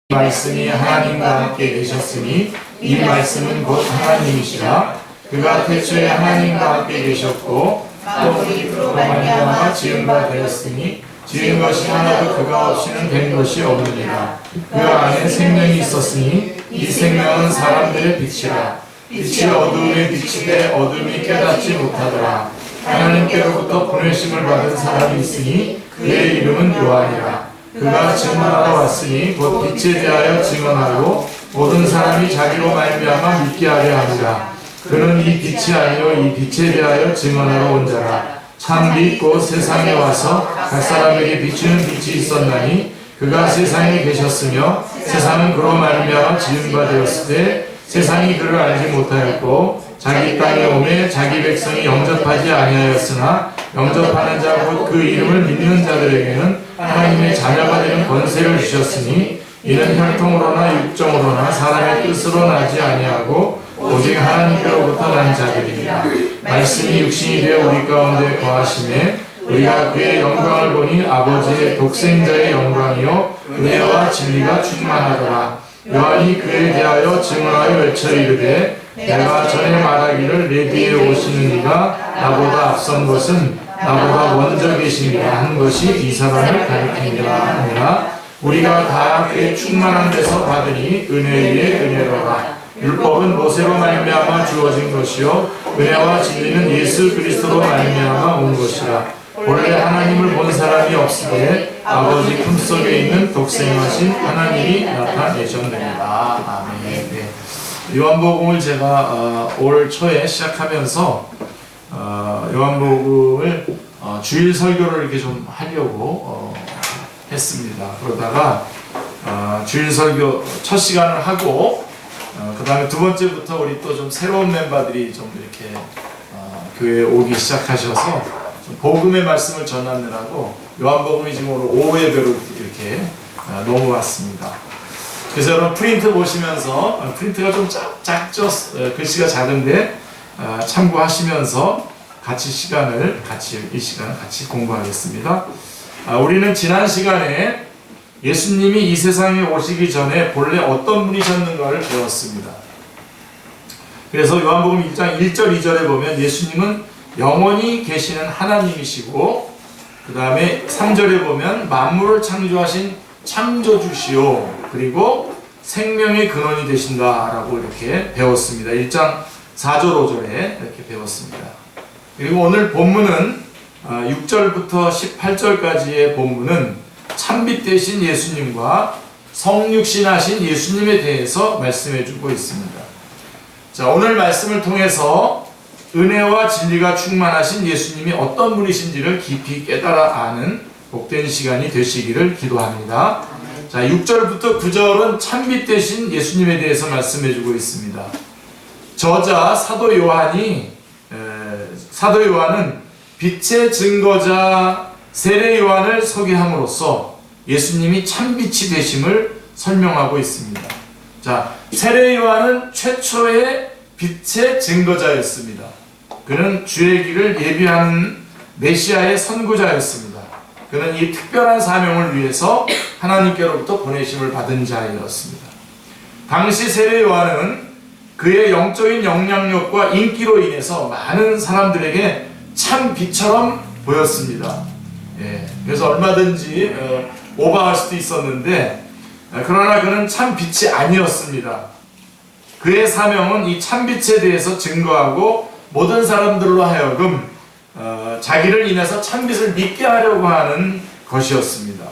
말씀이 하나님과 함께 계셨으니 이 말씀은 곧 하나님이시라. 그가 태초에 하나님과 함께 계셨고 또 그로 말미암아 지은 바 되었으니 지은 것이 하나도 그가 없이는 된 것이 없느니라. 그 안에 생명이 있었으니 이 생명은 사람들의 빛이라. 빛이 어두움에 비치되 어둠이 깨닫지 못하더라. 하나님께로부터 보내심을 받은 사람이 있으니 그의 이름은 요한이라. 그가 증언하러 왔으니 곧 빛에 대하여 증언하고 모든 사람이 자기로 말미암아 믿게 하려 하니라. 그는 이 빛이 아니요 이 빛에 대하여 증언하러 온 자라. 참 빛 곧 세상에 와서 각 사람에게 비추는 빛이 있었나니 그가 세상에 계셨으며 세상은 그로 말미암아 지은 바 되었을 때 세상이 그를 알지 못하였고 자기 땅에 오매 자기 백성이 영접하지 아니하였으나 영접하는 자 곧 그 이름을 믿는 자들에게는 하나님의 자녀가 되는 권세를 주셨으니 이는 혈통으로나 육정으로나 사람의 뜻으로 나지 아니하고 오직 하나님께로부터 난 자들이니라. 말씀이 육신이 되어 우리 가운데 거하시매 우리가 그의 영광을 보니 아버지의 독생자의 영광이요 은혜와 진리가 충만하더라. 요한이 그에 대하여 증언하여 외쳐 이르되 내가 전에 말하기를 내 뒤에 오시는 이가 나보다 앞선 것은 나보다 먼저 계시니라 한 것이 이 사람을 가리키니라 하니라. 우리가 다 그의 충만한 데서 받으니 은혜 위에 은혜로라. 율법은 모세로 말미암아 주어진 것이요 은혜와 진리는 예수 그리스도로 말미암아 온 것이라. 원래 하나님을 본 사람이 없으되 아버지 품속에 있는 독생하신 하나님이 나타내셨느니라. 아멘. 네. 요한복음을 제가 올 초에 시작하면서 요한복음을 주일 설교를 이렇게 좀 하려고 했습니다. 그러다가 주일 설교 첫 시간을 하고 그 다음에 두 번째부터 우리 또 좀 새로운 멤버들이 좀 이렇게 교회에 오기 시작하셔서 좀 복음의 말씀을 전하느라고 요한복음이 지금 오늘 오후 예배로 이렇게 넘어왔습니다. 그래서 여러분 프린트 보시면서 프린트가 좀 작죠? 글씨가 작은데 참고하시면서 같이 이 시간을 같이 공부하겠습니다. 우리는 지난 시간에 예수님이 이 세상에 오시기 전에 본래 어떤 분이셨는가를 배웠습니다. 그래서 요한복음 1장 1절 2절에 보면 예수님은 영원히 계시는 하나님이시고 그 다음에 3절에 보면 만물을 창조하신 창조주시오 그리고 생명의 근원이 되신다라고 이렇게 배웠습니다. 1장 4절 5절에 이렇게 배웠습니다. 그리고 오늘 본문은 6절부터 18절까지의 본문은 참빛 되신 예수님과 성육신하신 예수님에 대해서 말씀해주고 있습니다. 자, 오늘 말씀을 통해서 은혜와 진리가 충만하신 예수님이 어떤 분이신지를 깊이 깨달아 아는 복된 시간이 되시기를 기도합니다. 자, 6절부터 9절은 참빛 되신 예수님에 대해서 말씀해주고 있습니다. 저자 사도 요한은 빛의 증거자 세례 요한을 소개함으로써 예수님이 참빛이 되심을 설명하고 있습니다. 자, 세례 요한은 최초의 빛의 증거자였습니다. 그는 주의 길을 예비하는 메시아의 선구자였습니다. 그는 이 특별한 사명을 위해서 하나님께로부터 보내심을 받은 자였습니다. 당시 세례 요한은 그의 영적인 영향력과 인기로 인해서 많은 사람들에게 참 빛처럼 보였습니다. 그래서 얼마든지 오버할 수도 있었는데 그러나 그는 참 빛이 아니었습니다. 그의 사명은 이 참빛에 대해서 증거하고 모든 사람들로 하여금 자기를 인해서 참빛을 믿게 하려고 하는 것이었습니다.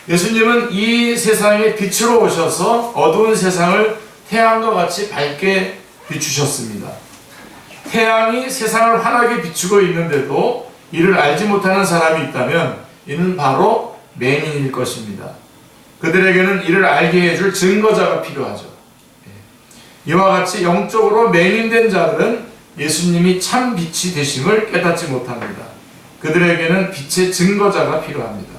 예수님은 이 세상에 빛으로 오셔서 어두운 세상을 태양과 같이 밝게 비추셨습니다. 태양이 세상을 환하게 비추고 있는데도 이를 알지 못하는 사람이 있다면 이는 바로 맹인일 것입니다. 그들에게는 이를 알게 해줄 증거자가 필요하죠. 이와 같이 영적으로 맹인된 자들은 예수님이 참 빛이 되심을 깨닫지 못합니다. 그들에게는 빛의 증거자가 필요합니다.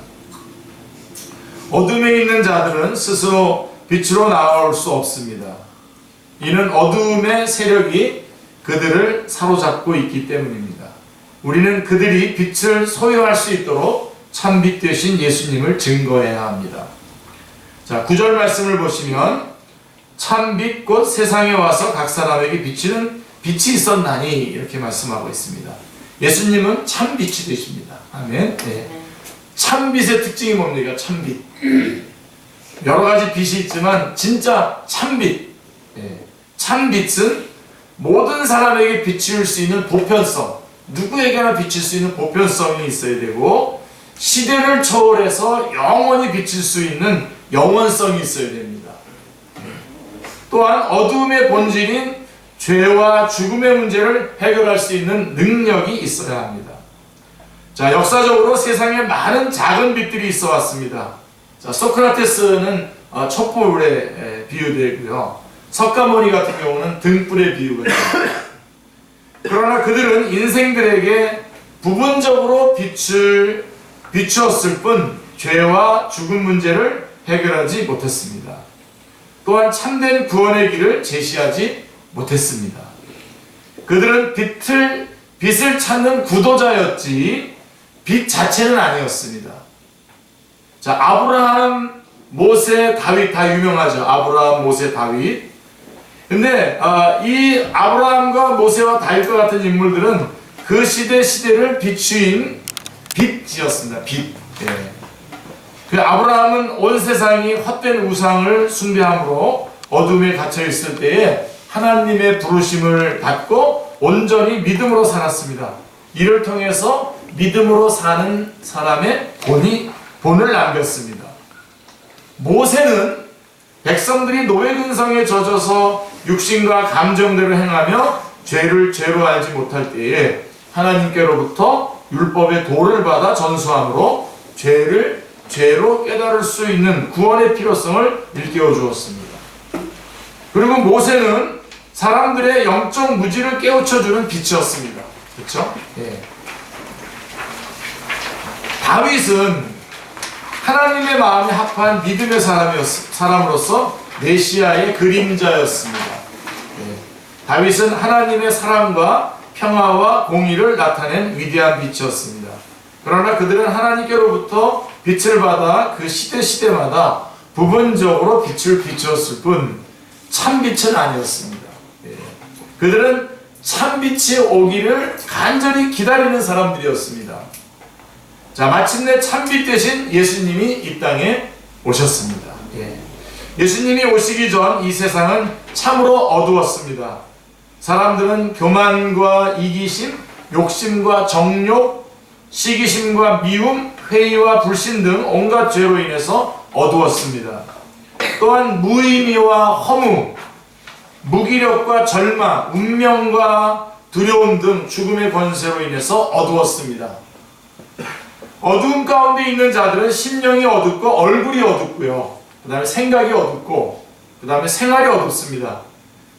어둠에 있는 자들은 스스로 빛으로 나올 수 없습니다. 이는 어두움의 세력이 그들을 사로잡고 있기 때문입니다. 우리는 그들이 빛을 소유할 수 있도록 참빛 되신 예수님을 증거해야 합니다. 자, 9절 말씀을 보시면 참빛 곧 세상에 와서 각 사람에게 비치는 빛이 있었나니 이렇게 말씀하고 있습니다. 예수님은 참빛이 되십니다. 아멘. 네. 참빛의 특징이 뭡니까? 참빛. 여러 가지 빛이 있지만 진짜 참빛. 네. 참빛은 모든 사람에게 비칠 수 있는 보편성, 누구에게나 비칠 수 있는 보편성이 있어야 되고 시대를 초월해서 영원히 비칠 수 있는 영원성이 있어야 됩니다. 또한 어둠의 본질인 죄와 죽음의 문제를 해결할 수 있는 능력이 있어야 합니다. 자, 역사적으로 세상에 많은 작은 빛들이 있어 왔습니다. 자, 소크라테스는 촛불에 비유되고요. 석가모니 같은 경우는 등불에 비유가 됩니다. 그러나 그들은 인생들에게 부분적으로 빛을 비추었을 뿐 죄와 죽음 문제를 해결하지 못했습니다. 또한 참된 구원의 길을 제시하지 못했습니다. 그들은 빛을 찾는 구도자였지 빛 자체는 아니었습니다. 자, 아브라함, 모세, 다윗 다 유명하죠. 아브라함, 모세, 다윗. 근데 이 아브라함과 모세와 다윗과 같은 인물들은 그 시대를 비추인 빛이었습니다. 빛. 예. 그 아브라함은 온 세상이 헛된 우상을 숭배함으로 어둠에 갇혀 있을 때에 하나님의 부르심을 받고 온전히 믿음으로 살았습니다. 이를 통해서 믿음으로 사는 사람의 본을 남겼습니다. 모세는 백성들이 노예 근성에 젖어서 육신과 감정대로 행하며 죄를 죄로 알지 못할 때에 하나님께로부터 율법의 도를 받아 전수함으로 죄를 죄로 깨달을 수 있는 구원의 필요성을 일깨워 주었습니다. 그리고 모세는 사람들의 영적 무지를 깨우쳐주는 빛이었습니다. 그렇죠? 예. 다윗은 하나님의 마음에 합한 믿음의 사람으로서 메시아의 그림자였습니다. 예. 다윗은 하나님의 사랑과 평화와 공의를 나타낸 위대한 빛이었습니다. 그러나 그들은 하나님께로부터 빛을 받아 그 시대마다 부분적으로 빛을 비추었을 뿐 참빛은 아니었습니다. 예. 그들은 참빛이 오기를 간절히 기다리는 사람들이었습니다. 자, 마침내 참빛 대신 예수님이 이 땅에 오셨습니다. 예. 예수님이 오시기 전 이 세상은 참으로 어두웠습니다. 사람들은 교만과 이기심, 욕심과 정욕, 시기심과 미움, 회의와 불신 등 온갖 죄로 인해서 어두웠습니다. 또한 무의미와 허무, 무기력과 절망, 운명과 두려움 등 죽음의 권세로 인해서 어두웠습니다. 어두움 가운데 있는 자들은 심령이 어둡고 얼굴이 어둡고요. 그 다음에 생각이 어둡고 그 다음에 생활이 어둡습니다.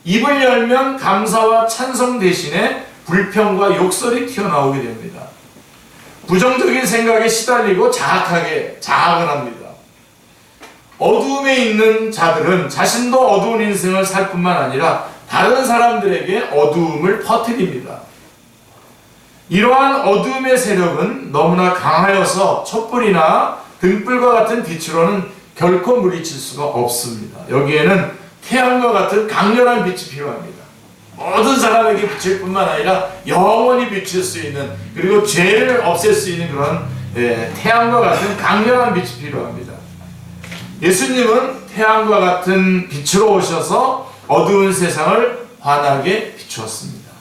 입을 열면 감사와 찬송 대신에 불평과 욕설이 튀어나오게 됩니다. 부정적인 생각에 시달리고 자학을 합니다. 어두움에 있는 자들은 자신도 어두운 인생을 살 뿐만 아니라 다른 사람들에게 어두움을 퍼뜨립니다. 이러한 어두움의 세력은 너무나 강하여서 촛불이나 등불과 같은 빛으로는 결코 물리칠 수가 없습니다. 여기에는 태양과 같은 강렬한 빛이 필요합니다. 모든 사람에게 비칠 뿐만 아니라 영원히 비칠 수 있는, 그리고 죄를 없앨 수 있는 그런 태양과 같은 강렬한 빛이 필요합니다. 예수님은 태양과 같은 빛으로 오셔서 어두운 세상을 환하게 비추었습니다.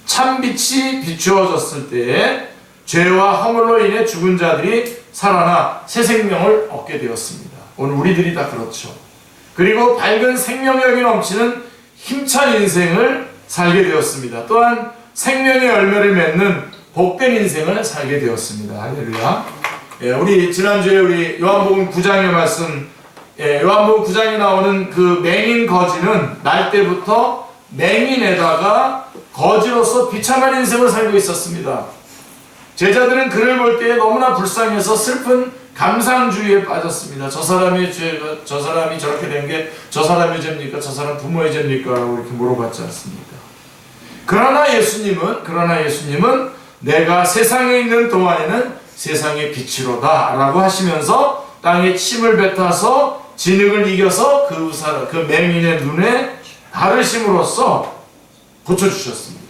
참빛이 비추어졌을 때에 죄와 허물로 인해 죽은 자들이 살아나 새 생명을 얻게 되었습니다. 오늘 우리들이 다 그렇죠. 그리고 밝은 생명력이 넘치는 힘찬 인생을 살게 되었습니다. 또한 생명의 열매를 맺는 복된 인생을 살게 되었습니다. 할렐루야. 예, 우리 지난주에 우리 요한복음 9장의 말씀, 요한복음 9장에 나오는 그 맹인 거지는 날 때부터 맹인에다가 거지로서 비참한 인생을 살고 있었습니다. 제자들은 그를 볼 때에 너무나 불쌍해서 슬픈 감상주의에 빠졌습니다. 저 사람이 저렇게 된 게 저 사람의 죄입니까? 저 사람 부모의 죄입니까? 라고 이렇게 물어봤지 않습니까? 그러나 예수님은 내가 세상에 있는 동안에는 세상의 빛이로다 라고 하시면서 땅에 침을 뱉어서 진흙을 이겨서 그 맹인의 눈에 바르심으로써 고쳐주셨습니다.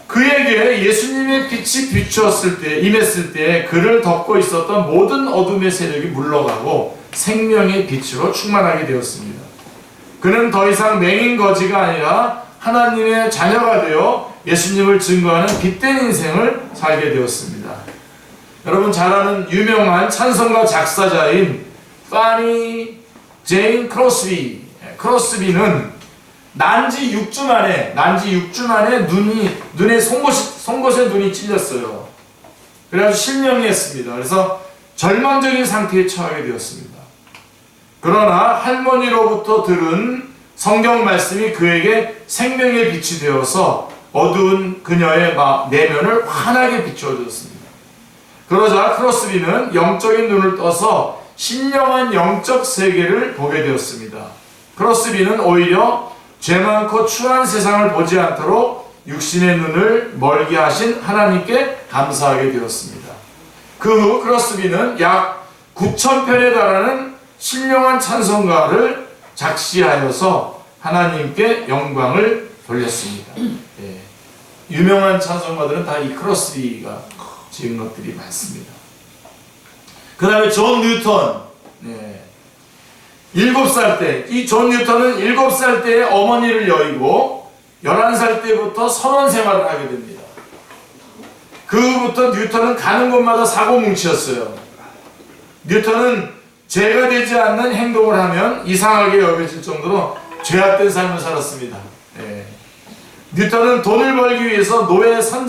그에게 예수님의 빛이 비추었을 때, 임했을 때 그를 덮고 있었던 모든 어둠의 세력이 물러가고 생명의 빛으로 충만하게 되었습니다. 그는 더 이상 맹인 거지가 아니라 하나님의 자녀가 되어 예수님을 증거하는 빛된 인생을 살게 되었습니다. 여러분 잘 아는 유명한 찬송가 작사자인 파니 제인 크로스비는 난지 6주 만에 눈에 송곳에 눈이 찔렸어요. 그래서 실명했습니다. 그래서 절망적인 상태에 처하게 되었습니다. 그러나 할머니로부터 들은 성경 말씀이 그에게 생명의 빛이 되어서 어두운 그녀의 내면을 환하게 비추어 주었습니다. 그러자 크로스비는 영적인 눈을 떠서 신령한 영적 세계를 보게 되었습니다. 크로스비는 오히려 죄 많고 추한 세상을 보지 않도록 육신의 눈을 멀게 하신 하나님께 감사하게 되었습니다. 그 후 크로스비는 약 9,000편에 달하는 신령한 찬송가를 작시하여서 하나님께 영광을 돌렸습니다. 예. 유명한 찬송가들은 다 이 크로스비가 지은 것들이 많습니다. 그 다음에 존 뉴턴. 네. 7살 때, 이 존 뉴턴은 7살 때에 어머니를 여의고 11살 때부터 선원 생활을 하게 됩니다. 그 후부터 뉴턴은 가는 곳마다 사고뭉치였어요. 뉴턴은 죄가 되지 않는 행동을 하면 이상하게 여겨질 정도로 죄악된 삶을 살았습니다. 예. 뉴턴은 돈을 벌기 위해서 노예선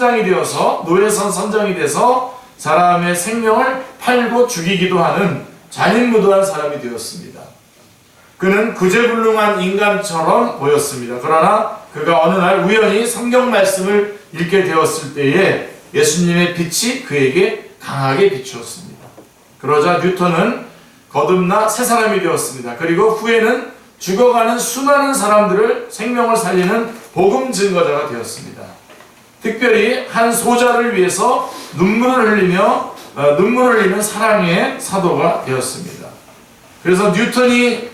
선장이 돼서 사람의 생명을 팔고 죽이기도 하는 잔인무도한 사람이 되었습니다. 그는 구제불능한 인간처럼 보였습니다. 그러나 그가 어느 날 우연히 성경 말씀을 읽게 되었을 때에 예수님의 빛이 그에게 강하게 비추었습니다. 그러자 뉴턴은 거듭나 새 사람이 되었습니다. 그리고 후에는 죽어가는 수많은 사람들을 생명을 살리는 복음 증거자가 되었습니다. 특별히 한 소자를 위해서 눈물을 흘리는 사랑의 사도가 되었습니다. 그래서 뉴턴이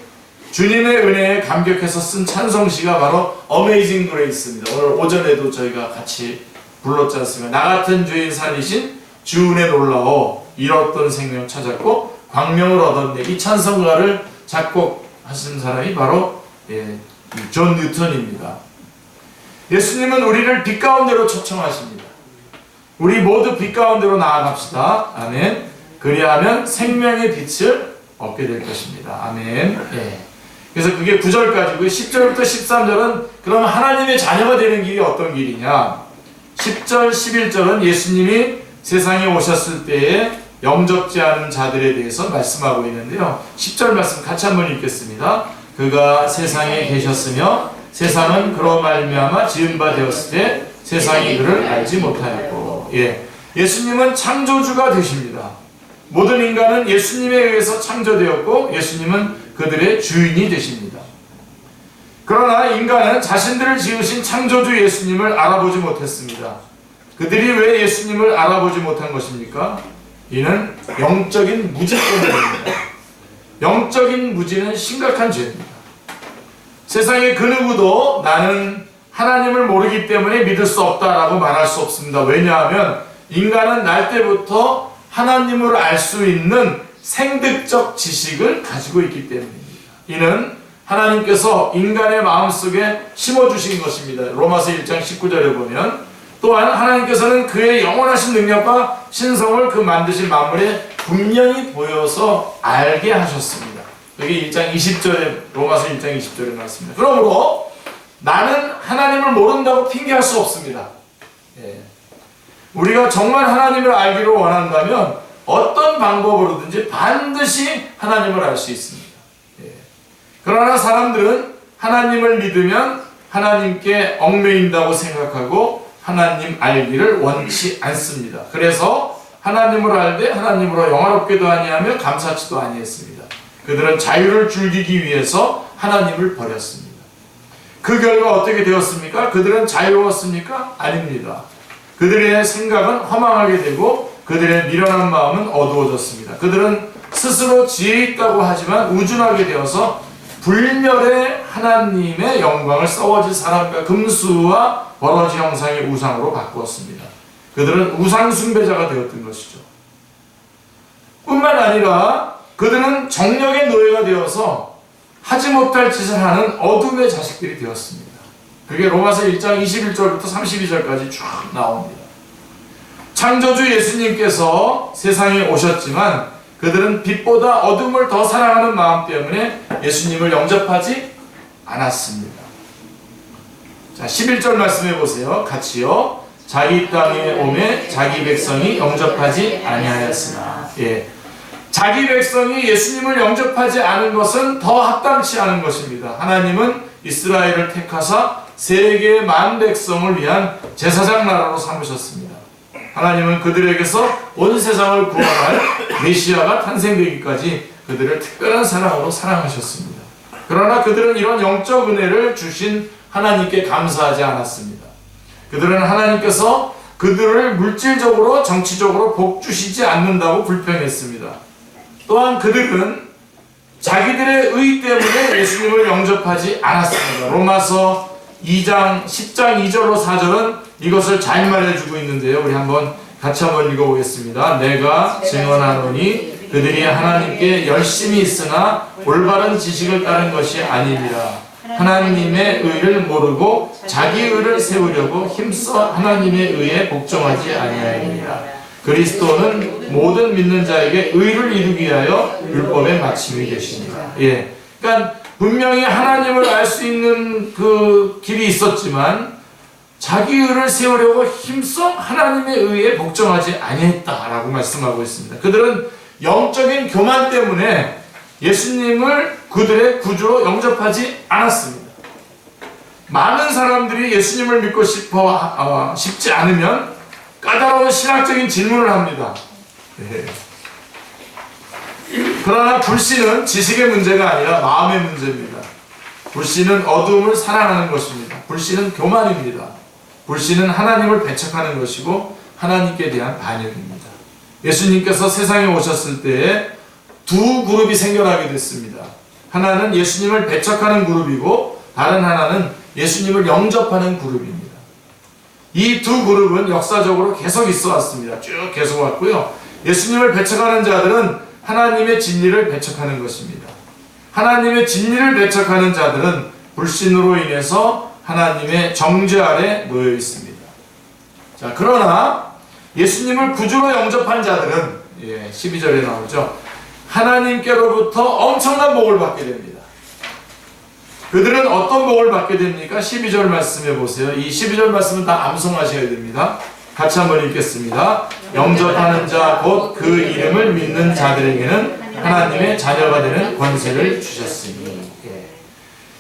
주님의 은혜에 감격해서 쓴 찬송시가 바로 Amazing Grace입니다. 오늘 오전에도 저희가 같이 불렀지 않습니까? 나 같은 죄인 살리신 주 은혜 놀라워 잃었던 생명 찾았고 광명을 얻었네. 이 찬송가를 작곡하신 사람이 바로 존 뉴턴입니다. 예수님은 우리를 빛 가운데로 초청하십니다. 우리 모두 빛 가운데로 나아갑시다. 아멘. 그리하면 생명의 빛을 얻게 될 것입니다. 아멘. 예. 그래서 그게 9절까지고 10절부터 13절은 그럼 하나님의 자녀가 되는 길이 어떤 길이냐? 10절, 11절은 예수님이 세상에 오셨을 때에 영접지 않은 자들에 대해서 말씀하고 있는데요. 10절 말씀 같이 한번 읽겠습니다. 그가 세상에 계셨으며 세상은 그로 말미암아 지은 바 되었을 때 세상이 그를 알지 못하였고. 예수님은 창조주가 되십니다. 모든 인간은 예수님에 의해서 창조되었고 예수님은 그들의 주인이 되십니다. 그러나 인간은 자신들을 지으신 창조주 예수님을 알아보지 못했습니다. 그들이 왜 예수님을 알아보지 못한 것입니까? 이는 영적인 무지 때문입니다. 영적인 무지는 심각한 죄입니다. 세상의 그 누구도 나는 하나님을 모르기 때문에 믿을 수 없다라고 말할 수 없습니다. 왜냐하면 인간은 날 때부터 하나님을 알 수 있는 생득적 지식을 가지고 있기 때문입니다. 이는 하나님께서 인간의 마음속에 심어주신 것입니다. 로마서 1장 19절에 보면 또한 하나님께서는 그의 영원하신 능력과 신성을 그 만드신 만물에 분명히 보여서 알게 하셨습니다. 여기 1장 20절에 로마서 1장 20절에 나왔습니다. 그러므로 나는 하나님을 모른다고 핑계할 수 없습니다. 우리가 정말 하나님을 알기를 원한다면 어떤 방법으로든지 반드시 하나님을 알 수 있습니다. 그러나 사람들은 하나님을 믿으면 하나님께 얽매인다고 생각하고 하나님 알기를 원치 않습니다. 그래서 하나님을 알되 하나님으로 영화롭게도 아니하며 감사치도 아니했습니다. 그들은 자유를 즐기기 위해서 하나님을 버렸습니다. 그 결과 어떻게 되었습니까? 그들은 자유로웠습니까? 아닙니다. 그들의 생각은 허망하게 되고 그들의 미련한 마음은 어두워졌습니다. 그들은 스스로 지혜 있다고 하지만 우준하게 되어서 불멸의 하나님의 영광을 썩어질 사람과 금수와 버러지 형상의 우상으로 바꾸었습니다. 그들은 우상 숭배자가 되었던 것이죠. 뿐만 아니라 그들은 정력의 노예가 되어서 하지 못할 짓을 하는 어둠의 자식들이 되었습니다. 그게 로마서 1장 21절부터 32절까지 쭉 나옵니다. 창조주 예수님께서 세상에 오셨지만 그들은 빛보다 어둠을 더 사랑하는 마음 때문에 예수님을 영접하지 않았습니다. 자, 11절 말씀해 보세요. 같이요. 자기 땅에 오매 자기 백성이 영접하지 아니하였으나. 예. 자기 백성이 예수님을 영접하지 않은 것은 더 합당치 않은 것입니다. 하나님은 이스라엘을 택하사 세계의 만 백성을 위한 제사장 나라로 삼으셨습니다. 하나님은 그들에게서 온 세상을 구원할 메시아가 탄생되기까지 그들을 특별한 사랑으로 사랑하셨습니다. 그러나 그들은 이런 영적 은혜를 주신 하나님께 감사하지 않았습니다. 그들은 하나님께서 그들을 물질적으로 정치적으로 복 주시지 않는다고 불평했습니다. 또한 그들은 자기들의 의 때문에 예수님을 영접하지 않았습니다. 로마서 2장 10장 2절로 4절은 이것을 잘 말해주고 있는데요. 우리 같이 한번 읽어보겠습니다. 내가 증언하노니 그들이 하나님께 열심히 있으나 올바른 지식을 따른 것이 아니니라. 하나님의 의를 모르고 자기 의를 세우려고 힘써 하나님의 의에 복종하지 아니하니라. 그리스도는 모든 믿는 자에게 의를 이루기 위하여 율법의 마침이 되시니라. 예, 그러니까 분명히 하나님을 알 수 있는 그 길이 있었지만 자기 의를 세우려고 힘써 하나님의 의에 복종하지 아니했다라고 말씀하고 있습니다. 그들은 영적인 교만 때문에 예수님을 그들의 구주로 영접하지 않았습니다. 많은 사람들이 예수님을 믿고 싶지 않으면 까다로운 신학적인 질문을 합니다. 네. 그러나 불신은 지식의 문제가 아니라 마음의 문제입니다. 불신은 어두움을 사랑하는 것입니다. 불신은 교만입니다. 불신은 하나님을 배척하는 것이고 하나님께 대한 반역입니다. 예수님께서 세상에 오셨을 때에 두 그룹이 생겨나게 됐습니다. 하나는 예수님을 배척하는 그룹이고 다른 하나는 예수님을 영접하는 그룹입니다. 이 두 그룹은 역사적으로 계속 있어 왔습니다. 쭉 계속 왔고요. 예수님을 배척하는 자들은 하나님의 진리를 배척하는 것입니다. 하나님의 진리를 배척하는 자들은 불신으로 인해서 하나님의 정죄 아래 놓여 있습니다. 자, 그러나 예수님을 구주로 영접한 자들은 12절에 나오죠. 하나님께로부터 엄청난 복을 받게 됩니다. 그들은 어떤 복을 받게 됩니까? 12절 말씀해 보세요. 이 12절 말씀은 다 암송하셔야 됩니다. 같이 한번 읽겠습니다. 영접하는 자 곧 그 이름을 믿는 자들에게는 하나님의 자녀가 되는 권세를 주셨으니.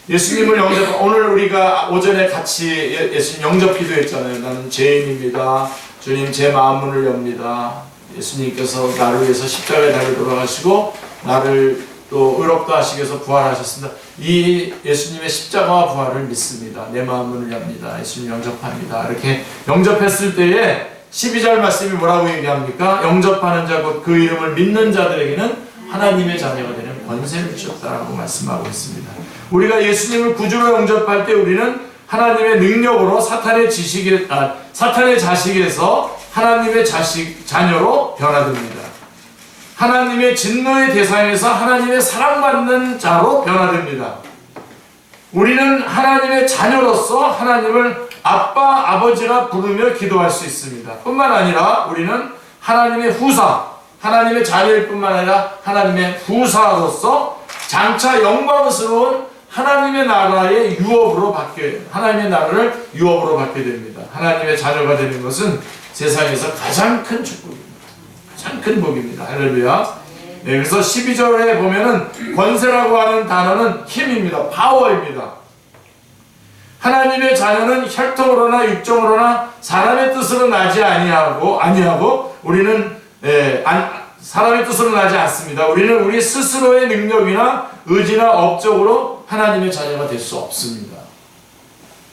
예수님을 오늘 우리가 오전에 같이 예수님 영접 기도했잖아요. 나는 죄인입니다. 주님 제 마음문을 엽니다. 예수님께서 나를 위해서 십자가에 달려 돌아가시고 나를 또 의롭다 하시기 위해서 부활하셨습니다. 이 예수님의 십자가와 부활을 믿습니다. 내 마음문을 엽니다. 예수님 영접합니다. 이렇게 영접했을 때에 12절 말씀이 뭐라고 얘기합니까? 영접하는 자 곧 그 이름을 믿는 자들에게는 하나님의 자녀가 되는 권세를 주셨다라고 말씀하고 있습니다. 우리가 예수님을 구주로 영접할 때 우리는 하나님의 능력으로 사탄의 자식에서 하나님의 자녀로 변화됩니다. 하나님의 진노의 대상에서 하나님의 사랑받는 자로 변화됩니다. 우리는 하나님의 자녀로서 하나님을 아빠, 아버지라 부르며 기도할 수 있습니다. 뿐만 아니라 우리는 하나님의 후사, 하나님의 자녀일 뿐만 아니라 하나님의 후사로서 장차 영광스러운 하나님의 나라의 하나님의 나라를 유업으로 받게 됩니다. 하나님의 자녀가 되는 것은 세상에서 가장 큰 축복입니다. 가장 큰 복입니다. 할렐루야. 네, 그래서 12절에 보면은 권세라고 하는 단어는 힘입니다. 파워입니다. 하나님의 자녀는 혈통으로나 육정으로나 사람의 뜻으로 나지 아니하고 우리는 사람의 뜻으로 나지 않습니다. 우리는 우리 스스로의 능력이나 의지나 업적으로 하나님의 자녀가 될 수 없습니다.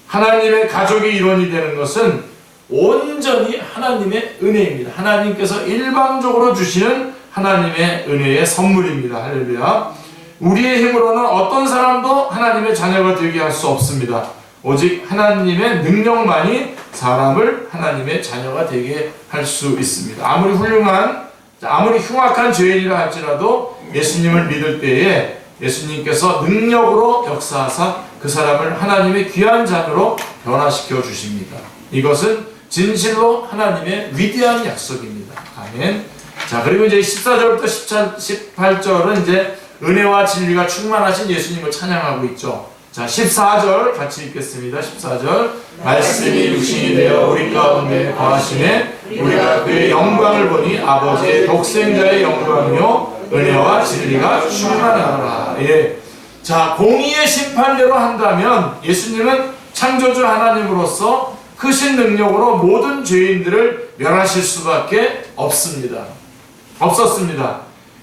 하나님의 가족의 일원이 되는 것은 온전히 하나님의 은혜입니다. 하나님께서 일방적으로 주시는 하나님의 은혜의 선물입니다. 할렐루야. 우리의 힘으로는 어떤 사람도 하나님의 자녀가 되게 할 수 없습니다. 오직 하나님의 능력만이 사람을 하나님의 자녀가 되게 할 수 있습니다. 아무리 훌륭한, 아무리 흉악한 죄인이라 할지라도 예수님을 믿을 때에 예수님께서 능력으로 역사하사 그 사람을 하나님의 귀한 자녀로 변화시켜 주십니다. 이것은 진실로 하나님의 위대한 약속입니다. 아멘. 자, 그리고 이제 14절부터 18절은 이제 은혜와 진리가 충만하신 예수님을 찬양하고 있죠. 자, 14절 같이 읽겠습니다. 14절. 말씀이 육신이 되어 우리 가운데 거하시매 우리가 그의 영광을 보니 아버지의 독생자의 영광이요 은혜와 진리가 충만하라. 예. 자, 공의의 심판대로 한다면 예수님은 창조주 하나님으로서 크신 능력으로 모든 죄인들을 멸하실 수밖에 없었습니다.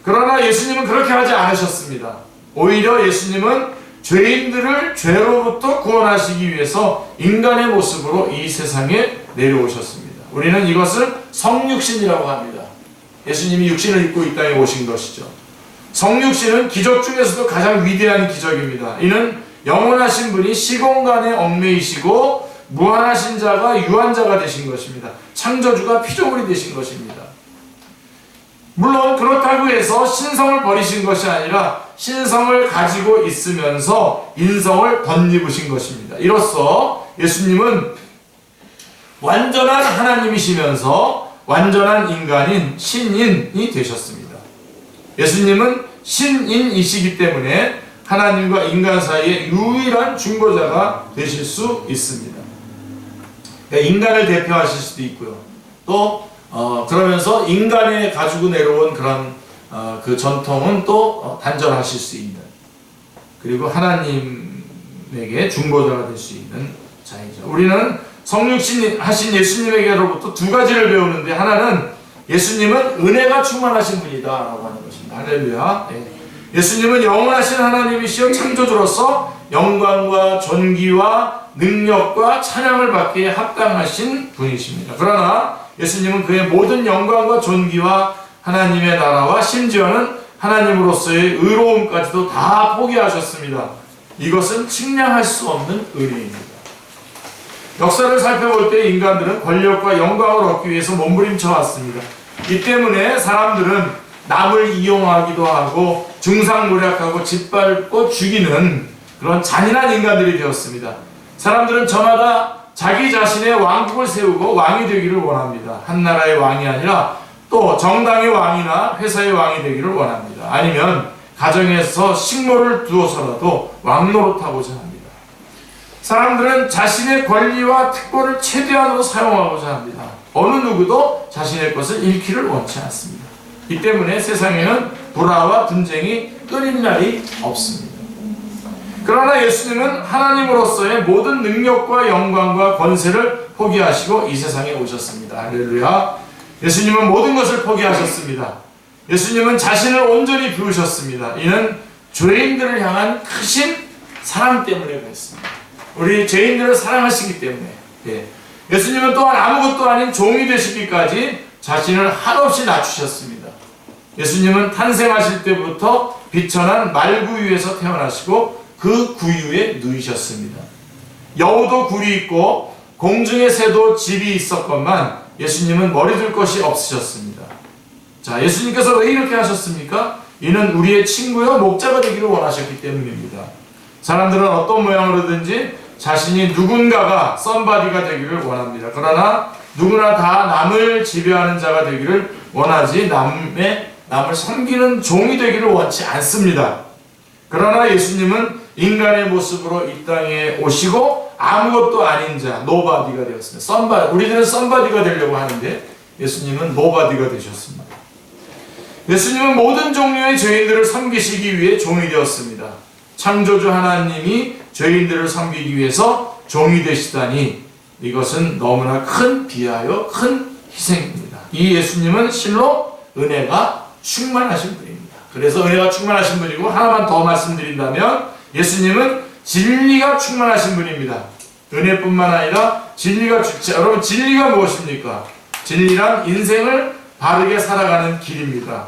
그러나 예수님은 그렇게 하지 않으셨습니다. 오히려 예수님은 죄인들을 죄로부터 구원하시기 위해서 인간의 모습으로 이 세상에 내려오셨습니다. 우리는 이것을 성육신이라고 합니다. 예수님이 육신을 입고 이 땅에 오신 것이죠. 성육신은 기적 중에서도 가장 위대한 기적입니다. 이는 영원하신 분이 시공간에 얽매이시고 무한하신 자가 유한자가 되신 것입니다. 창조주가 피조물이 되신 것입니다. 물론 그렇다고 해서 신성을 버리신 것이 아니라 신성을 가지고 있으면서 인성을 덧입으신 것입니다. 이로써 예수님은 완전한 하나님이시면서 완전한 인간인 신인이 되셨습니다. 예수님은 신인이시기 때문에 하나님과 인간 사이의 유일한 중보자가 되실 수 있습니다. 인간을 대표하실 수도 있고요. 또 그러면서 인간에 가지고 내려온 그런 그 전통은 또 단절하실 수 있는, 그리고 하나님에게 중보자가 될 수 있는 자이죠. 우리는 성육신 하신 예수님에게로부터 두 가지를 배우는데, 하나는 예수님은 은혜가 충만하신 분이다 라고 하는 것입니다. 할렐루야. 예수님은 영원하신 하나님이시여 창조주로서 영광과 존귀와 능력과 찬양을 받기에 합당하신 분이십니다. 그러나 예수님은 그의 모든 영광과 존귀와 하나님의 나라와 심지어는 하나님으로서의 의로움까지도 다 포기하셨습니다. 이것은 측량할 수 없는 은혜입니다. 역사를 살펴볼 때 인간들은 권력과 영광을 얻기 위해서 몸부림쳐 왔습니다. 이 때문에 사람들은 남을 이용하기도 하고 중상모략하고 짓밟고 죽이는 그런 잔인한 인간들이 되었습니다. 사람들은 저마다 자기 자신의 왕국을 세우고 왕이 되기를 원합니다. 한 나라의 왕이 아니라 또 정당의 왕이나 회사의 왕이 되기를 원합니다. 아니면 가정에서 식모를 두어서라도 왕 노릇하고자 합니다. 사람들은 자신의 권리와 특권을 최대한으로 사용하고자 합니다. 어느 누구도 자신의 것을 잃기를 원치 않습니다. 이 때문에 세상에는 불화와 분쟁이 끊일 날이 없습니다. 그러나 예수님은 하나님으로서의 모든 능력과 영광과 권세를 포기하시고 이 세상에 오셨습니다. 할렐루야. 예수님은 모든 것을 포기하셨습니다. 예수님은 자신을 온전히 비우셨습니다. 이는 죄인들을 향한 크신 사랑 때문에 그랬습니다. 우리 죄인들을 사랑하시기 때문에. 예수님은 또한 아무것도 아닌 종이 되시기까지 자신을 한없이 낮추셨습니다. 예수님은 탄생하실 때부터 비천한 말구유에서 태어나시고 그 구유에 누이셨습니다. 여우도 굴이 있고 공중의 새도 집이 있었건만 예수님은 머리 둘 것이 없으셨습니다. 자, 예수님께서 왜 이렇게 하셨습니까? 이는 우리의 친구요 목자가 되기를 원하셨기 때문입니다. 사람들은 어떤 모양으로든지 자신이 누군가가 썸바디가 되기를 원합니다. 그러나 누구나 다 남을 지배하는 자가 되기를 원하지 남을 섬기는 종이 되기를 원치 않습니다. 그러나 예수님은 인간의 모습으로 이 땅에 오시고 아무것도 아닌 자, 노바디가 되었습니다. 우리들은 썸바디가 되려고 하는데 예수님은 노바디가 되셨습니다. 예수님은 모든 종류의 죄인들을 섬기시기 위해 종이 되었습니다. 창조주 하나님이 죄인들을 섬기기 위해서 종이 되시다니 이것은 너무나 큰 비하여 큰 희생입니다. 이 예수님은 실로 은혜가 충만하신 분입니다. 그래서 은혜가 충만하신 분이고, 하나만 더 말씀드린다면 예수님은 진리가 충만하신 분입니다. 은혜뿐만 아니라 여러분 진리가 무엇입니까? 진리란 인생을 바르게 살아가는 길입니다.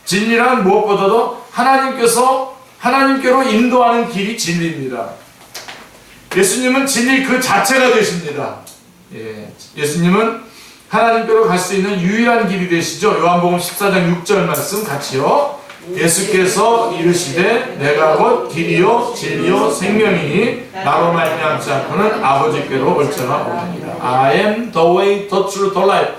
진리란 무엇보다도 하나님께로 인도하는 길이 진리입니다. 예수님은 진리 그 자체가 되십니다. 예수님은 하나님께로 갈 수 있는 유일한 길이 되시죠. 요한복음 14장 6절 말씀 같이요. 예수께서 이르시되 내가 곧 길이요 진리요 생명이니 나로 말미암지 않고는 아버지께로 올 자가 없느니라. I am the way, the truth, the life.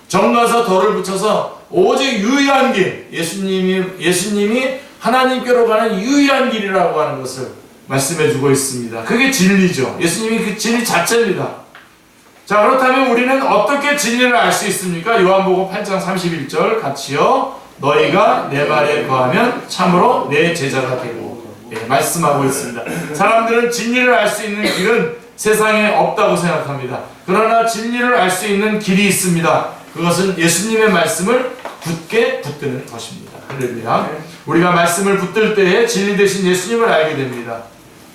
정가서 더를 붙여서 오직 유일한 길, 예수님이 하나님께로 가는 유일한 길이라고 하는 것을 말씀해주고 있습니다. 그게 진리죠. 예수님이 그 진리 자체입니다. 자, 그렇다면 우리는 어떻게 진리를 알 수 있습니까? 요한복음 8장 31절 같이요. 너희가 내 말에 거하면 참으로 내 제자가 되고, 말씀하고 있습니다. 사람들은 진리를 알 수 있는 길은 세상에 없다고 생각합니다. 그러나 진리를 알 수 있는 길이 있습니다. 그것은 예수님의 말씀을 굳게 붙드는 것입니다. 할렐루야. 우리가 말씀을 붙들 때에 진리 되신 예수님을 알게 됩니다.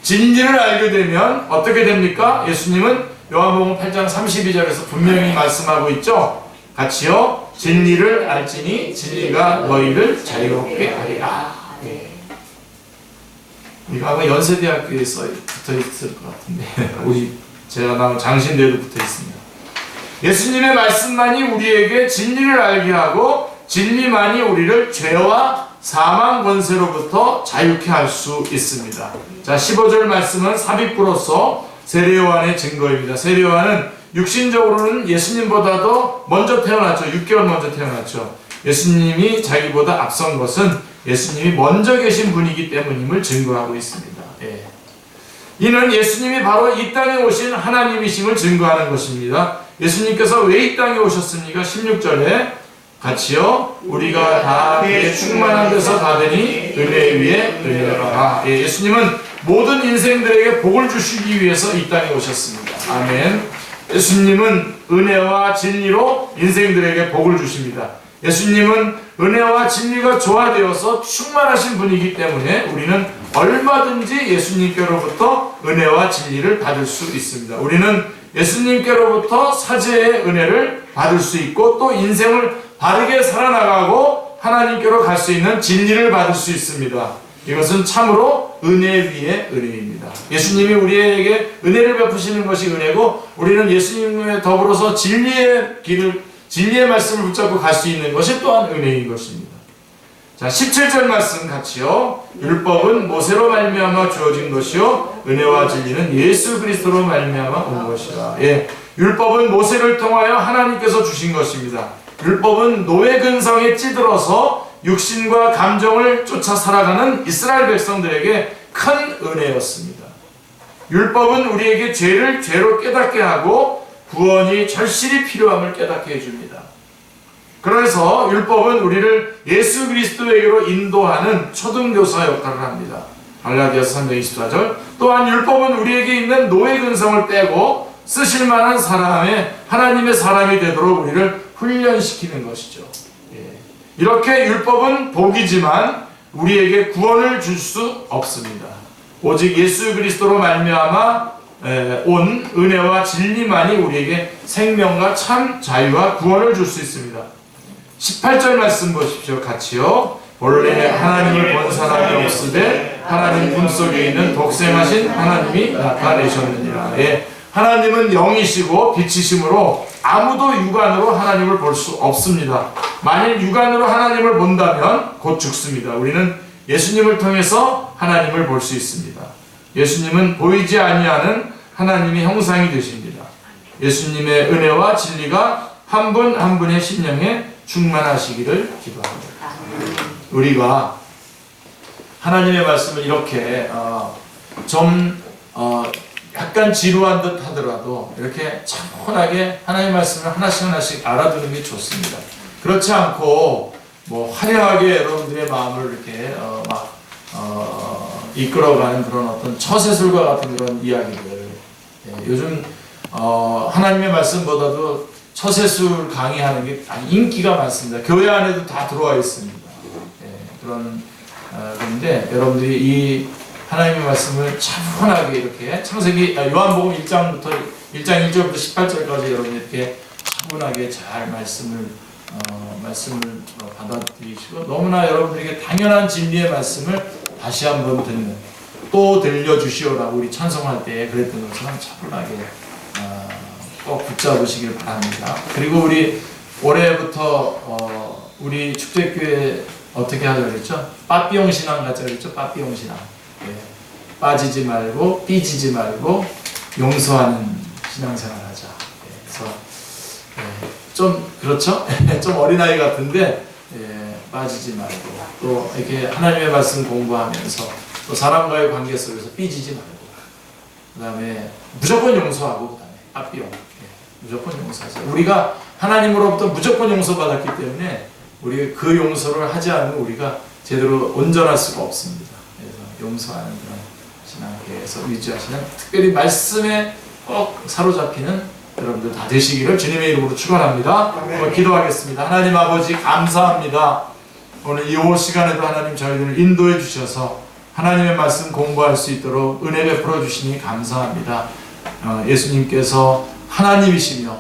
진리를 알게 되면 어떻게 됩니까? 예수님은 요한복음 8장 32절에서 분명히 말씀하고 있죠. 같이요. 진리를 알지니 진리가 너희를 자유롭게 하리라. 이거 아마 연세대학교에서 붙어있을 것 같은데 제가 나온 장신대에도 붙어있습니다. 예수님의 말씀만이 우리에게 진리를 알게 하고 진리만이 우리를 죄와 사망 권세로부터 자유케 할 수 있습니다. 자, 15절 말씀은 삽입구로서 세례요한의 증거입니다. 세례요한은 육신적으로는 예수님보다도 먼저 태어났죠. 6개월 먼저 태어났죠. 예수님이 자기보다 앞선 것은 예수님이 먼저 계신 분이기 때문임을 증거하고 있습니다. 이는 예수님이 바로 이 땅에 오신 하나님이심을 증거하는 것입니다. 예수님께서 왜 이 땅에 오셨습니까? 16절에 같이요. 우리가 다 그의 충만한 데서 가더니 은혜 위에 은혜가. 예수님은 모든 인생들에게 복을 주시기 위해서 이 땅에 오셨습니다. 아멘. 예수님은 은혜와 진리로 인생들에게 복을 주십니다. 예수님은 은혜와 진리가 조화되어서 충만하신 분이기 때문에 우리는 얼마든지 예수님께로부터 은혜와 진리를 받을 수 있습니다. 우리는 예수님께로부터 사죄의 은혜를 받을 수 있고 또 인생을 바르게 살아나가고 하나님께로 갈 수 있는 진리를 받을 수 있습니다. 이것은 참으로 은혜 위에 은혜입니다. 예수님이 우리에게 은혜를 베푸시는 것이 은혜고 우리는 예수님에 더불어서 진리의 말씀을 붙잡고 갈 수 있는 것이 또한 은혜인 것입니다. 자, 17절 말씀 같이요. 율법은 모세로 말미암아 주어진 것이요 은혜와 진리는 예수 그리스도로 말미암아 온 것이라. 율법은 모세를 통하여 하나님께서 주신 것입니다. 율법은 노예 근성에 찌들어서 육신과 감정을 쫓아 살아가는 이스라엘 백성들에게 큰 은혜였습니다. 율법은 우리에게 죄를 죄로 깨닫게 하고 구원이 절실히 필요함을 깨닫게 해줍니다. 그래서 율법은 우리를 예수 그리스도에게로 인도하는 초등교사 역할을 합니다. 갈라디아서 3장 24절. 또한 율법은 우리에게 있는 노예 근성을 빼고 쓰실만한 사람의 하나님의 사람이 되도록 우리를 훈련시키는 것이죠. 이렇게 율법은 복이지만 우리에게 구원을 줄 수 없습니다. 오직 예수 그리스도로 말미암아 온 은혜와 진리만이 우리에게 생명과 참 자유와 구원을 줄 수 있습니다. 18절 말씀 보십시오. 같이요. 본래 하나님을 본 사람이 없으되 하나님 품속에 있는 독생하신 하나님이 나타내셨느니라. 하나님은 영이시고 빛이시므로 아무도 육안으로 하나님을 볼 수 없습니다. 만일 육안으로 하나님을 본다면 곧 죽습니다. 우리는 예수님을 통해서 하나님을 볼 수 있습니다. 예수님은 보이지 아니하는 하나님의 형상이 되십니다. 예수님의 은혜와 진리가 한 분 한 분의 심령에 충만하시기를 기도합니다. 우리가 하나님의 말씀을 이렇게 약간 지루한 듯 하더라도 이렇게 차분하게 하나님의 말씀을 하나씩 알아두는 게 좋습니다. 그렇지 않고 화려하게 여러분들의 마음을 이렇게 이끌어가는 그런 어떤 처세술과 같은 그런 이야기들. 요즘 하나님의 말씀보다도 처세술 강의하는 게 인기가 많습니다. 교회 안에도 다 들어와 있습니다. 그런데 여러분들이 이 하나님의 말씀을 차분하게 이렇게 요한복음 1장 1절부터 18절까지 여러분이 이렇게 차분하게 잘 말씀을 말씀을 받아들이시고 너무나 여러분들에게 당연한 진리의 말씀을 다시 한번 듣는, 또 들려주시오라고 우리 찬송할 때 그랬던 것처럼 차분하게 꼭 붙잡으시길 바랍니다. 그리고 우리 올해부터 우리 축제교회 어떻게 하자고 그랬죠? 빠삐용 신앙 가자고 그랬죠? 빠삐용 신앙. 예. 빠지지 말고 삐지지 말고 용서하는 신앙생활 하자. 예. 그래서 좀 그렇죠? 좀 어린아이 같은데 빠지지 말고 또 이렇게 하나님의 말씀 공부하면서 또 사람과의 관계 속에서 삐지지 말고 그 다음에 무조건 용서하고 그 다음에 빠삐용. 무조건 용서하자. 우리가 하나님으로부터 무조건 용서받았기 때문에 우리가 그 용서를 하지 않으면 우리가 제대로 온전할 수가 없습니다. 그래서 용서하는 그런 신앙계에서 유지하시는, 특별히 말씀에 꼭 사로잡히는 여러분들 다 되시기를 주님의 이름으로 축원합니다. 기도하겠습니다. 하나님 아버지 감사합니다. 오늘 이 시간에도 하나님 저희들을 인도해 주셔서 하나님의 말씀 공부할 수 있도록 은혜 베풀어 주시니 감사합니다. 예수님께서 하나님이시며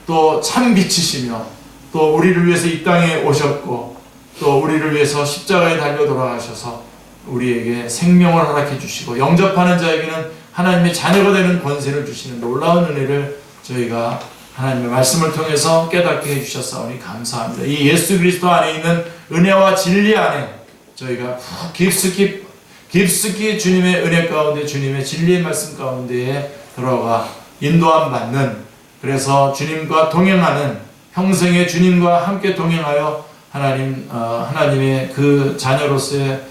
또 참 빛이시며 또 우리를 위해서 이 땅에 오셨고 또 우리를 위해서 십자가에 달려 돌아가셔서 우리에게 생명을 허락해 주시고 영접하는 자에게는 하나님의 자녀가 되는 권세를 주시는 놀라운 은혜를 저희가 하나님의 말씀을 통해서 깨닫게 해주셨사오니 감사합니다. 이 예수 그리스도 안에 있는 은혜와 진리 안에 저희가 깊숙이 주님의 은혜 가운데 주님의 진리의 말씀 가운데에 들어가 인도함 받는, 그래서 주님과 동행하는, 평생에 주님과 함께 동행하여 하나님의 그 자녀로서의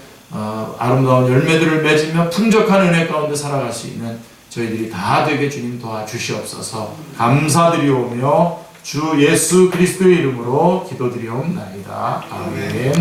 아름다운 열매들을 맺으며 풍족한 은혜 가운데 살아갈 수 있는 저희들이 다 되게 주님 도와주시옵소서. 감사드리오며 주 예수 그리스도의 이름으로 기도드리옵나이다. 아멘.